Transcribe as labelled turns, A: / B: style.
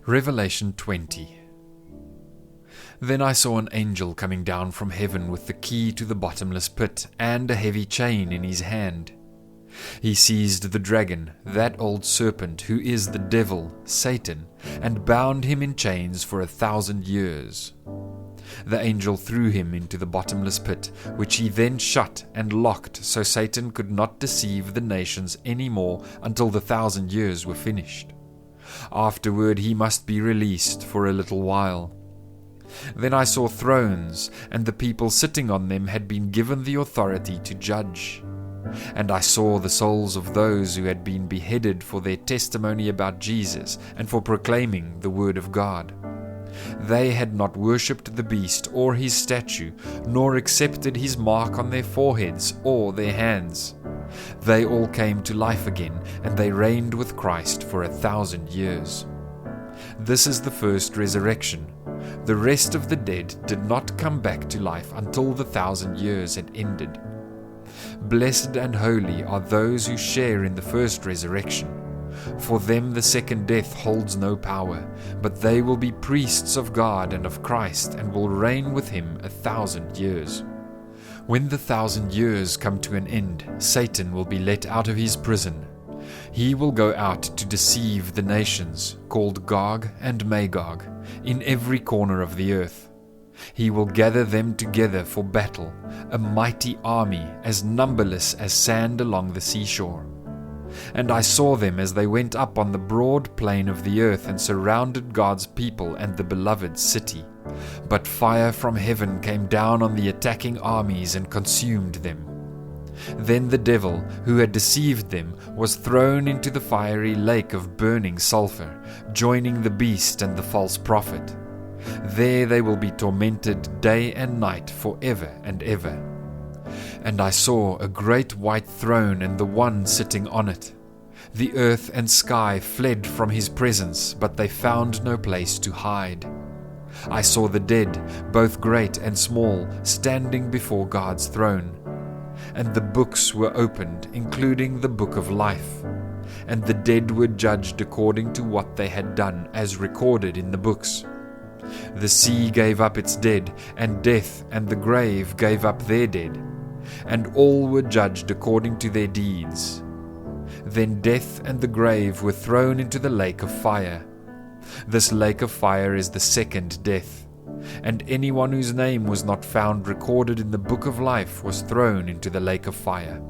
A: Revelation 20. Then I saw an angel coming down from heaven with the key to the bottomless pit and a heavy chain in his hand. He seized the dragon, that old serpent who is the devil, Satan, and bound him in chains for 1,000 years. The angel threw him into the bottomless pit, which he then shut and locked so Satan could not deceive the nations any more until the 1,000 years were finished. Afterward he must be released for a little while. Then I saw thrones, and the people sitting on them had been given the authority to judge. And I saw the souls of those who had been beheaded for their testimony about Jesus and for proclaiming the word of God. They had not worshipped the beast or his statue, nor accepted his mark on their foreheads or their hands. They all came to life again, and they reigned with Christ for 1,000 years. This is the first resurrection. The rest of the dead did not come back to life until the 1,000 years had ended. Blessed and holy are those who share in the first resurrection. For them the second death holds no power, but they will be priests of God and of Christ, and will reign with him 1,000 years. When the 1,000 years come to an end, Satan will be let out of his prison. He will go out to deceive the nations, called Gog and Magog, in every corner of the earth. He will gather them together for battle, a mighty army as numberless as sand along the seashore. And I saw them as they went up on the broad plain of the earth and surrounded God's people and the beloved city. But fire from heaven came down on the attacking armies and consumed them. Then the devil, who had deceived them, was thrown into the fiery lake of burning sulfur, joining the beast and the false prophet. There they will be tormented day and night forever and ever. And I saw a great white throne and the one sitting on it. The earth and sky fled from his presence, but they found no place to hide. I saw the dead, both great and small, standing before God's throne. And the books were opened, including the book of life. And the dead were judged according to what they had done, as recorded in the books. The sea gave up its dead, and death and the grave gave up their dead. And all were judged according to their deeds. Then death and the grave were thrown into the lake of fire. This lake of fire is the second death. And anyone whose name was not found recorded in the book of life was thrown into the lake of fire.